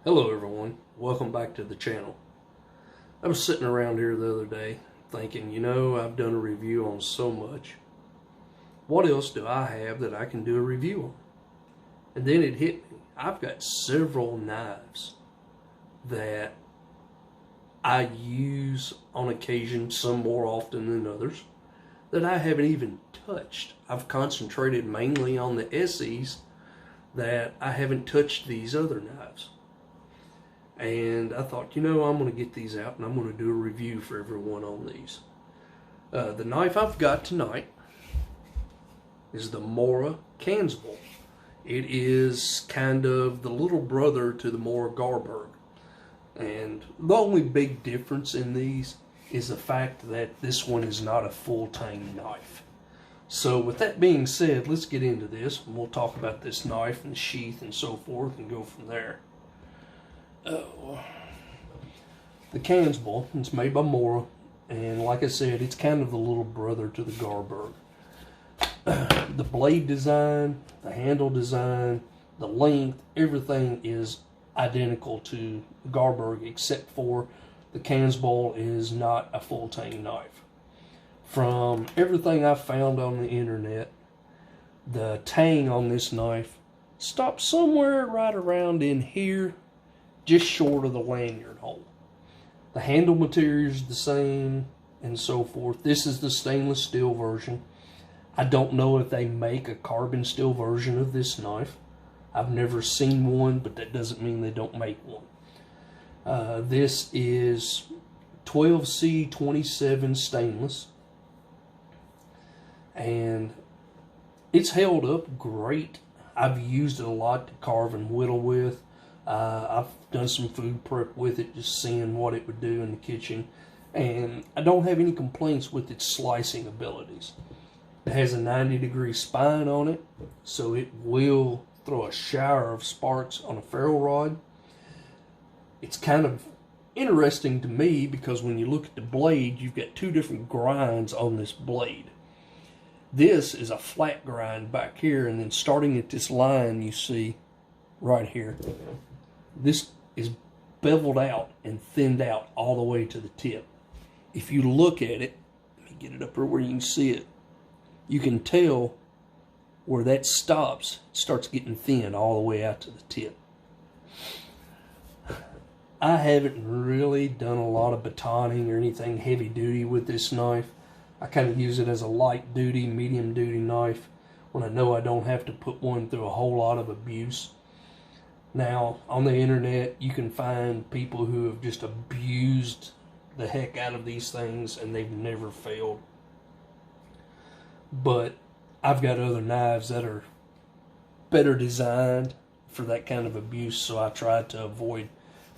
Hello everyone, welcome back to the channel. I was sitting around here the other day thinking, I've done a review on so much. What else do I have that I can do a review on? And then it hit me. I've got several knives that I use on occasion, some more often than others, that I haven't even touched. I've concentrated mainly on the SEs that I haven't touched these other knives. And I thought, I'm going to get these out and I'm going to do a review for everyone on these. The knife I've got tonight is the Mora Kansbol. It is kind of the little brother to the Mora Garberg. And the only big difference in these is the fact that this one is not a full-tang knife. So with that being said, let's get into this. And we'll talk about this knife and sheath and so forth and go from there. The Kansbol, it's made by Mora, and like I said, it's kind of the little brother to the Garberg. The blade design, the handle design, the length, everything is identical to the Garberg except for the Kansbol is not a full-tang knife. From everything I've found on the internet, the tang on this knife stops somewhere right around in here, just short of the lanyard hole. The handle material is the same and so forth. This is the stainless steel version. I don't know if they make a carbon steel version of this knife. I've never seen one, but that doesn't mean they don't make one. This is 12C27 stainless. And it's held up great. I've used it a lot to carve and whittle with. I've done some food prep with it, just seeing what it would do in the kitchen. And I don't have any complaints with its slicing abilities. It has a 90-degree spine on it, so it will throw a shower of sparks on a ferro rod. It's kind of interesting to me because when you look at the blade, you've got two different grinds on this blade. This is a flat grind back here, and then starting at this line you see right here, this is beveled out and thinned out all the way to the tip. If you look at it, let me get it up here where you can see it, you can tell where that stops, it starts getting thin all the way out to the tip. I haven't really done a lot of batoning or anything heavy duty with this knife. I kind of use it as a light duty, medium duty knife when I know I don't have to put one through a whole lot of abuse. Now, on the internet, you can find people who have just abused the heck out of these things and they've never failed. But I've got other knives that are better designed for that kind of abuse, so I try to avoid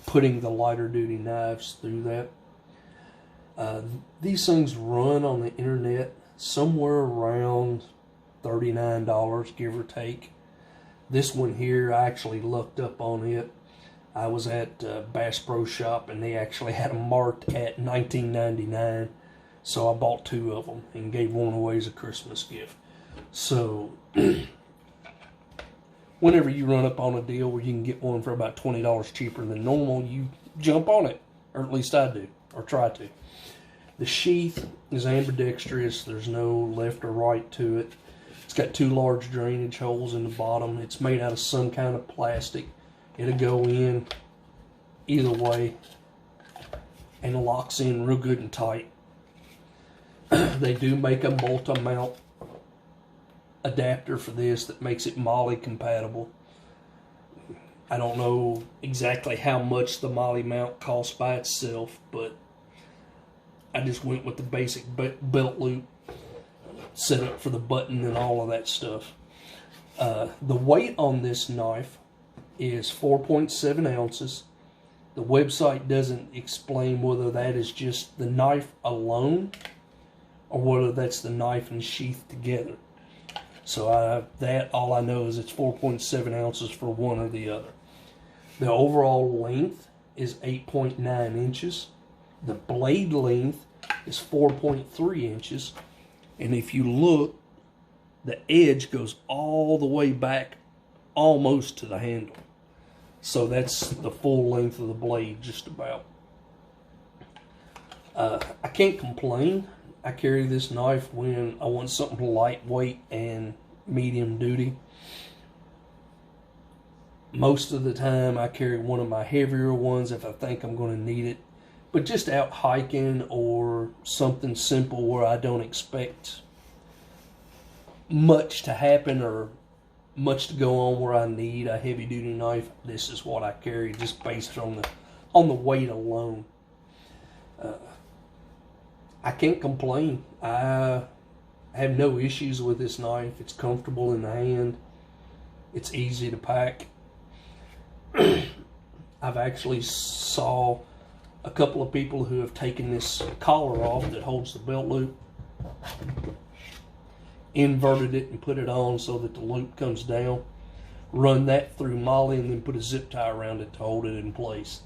putting the lighter duty knives through that. These things run on the internet somewhere around $39, give or take. This one here, I actually looked up on it. I was at Bass Pro Shop and they actually had them marked at $19.99. So I bought two of them and gave one away as a Christmas gift. So whenever you run up on a deal where you can get one for about $20 cheaper than normal, you jump on it. Or at least I do, or try to. The sheath is ambidextrous. There's no left or right to it. It's got two large drainage holes in the bottom. It's made out of some kind of plastic. It'll go in either way and it locks in real good and tight. They do make a multi-mount adapter for this that makes it MOLLE compatible. I don't know exactly how much the MOLLE mount costs by itself, but I just went with the basic belt loop set up for the button and all of that stuff. The weight on this knife is 4.7 ounces. The website doesn't explain whether that is just the knife alone or whether that's the knife and sheath together. So all I know is it's 4.7 ounces for one or the other. The overall length is 8.9 inches. The blade length is 4.3 inches. And if you look, the edge goes all the way back almost to the handle. So that's the full length of the blade, just about. I can't complain. I carry this knife when I want something lightweight and medium duty. Most of the time I carry one of my heavier ones if I think I'm going to need it. But just out hiking or something simple where I don't expect much to happen or much to go on where I need a heavy duty knife, this is what I carry, just based on the weight alone. I can't complain. I have no issues with this knife. It's comfortable in the hand. It's easy to pack. I've actually saw a couple of people who have taken this collar off that holds the belt loop, inverted it and put it on so that the loop comes down, run that through MOLLE, and then put a zip tie around it to hold it in place.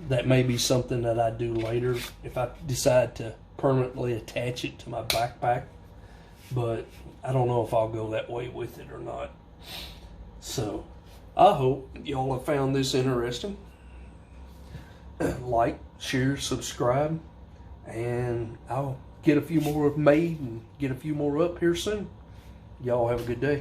That may be something that I do later if I decide to permanently attach it to my backpack, but I don't know if I'll go that way with it or not. So I hope y'all have found this interesting. Like, share, subscribe, and I'll get a few more made and get a few more up here soon. Y'all have a good day.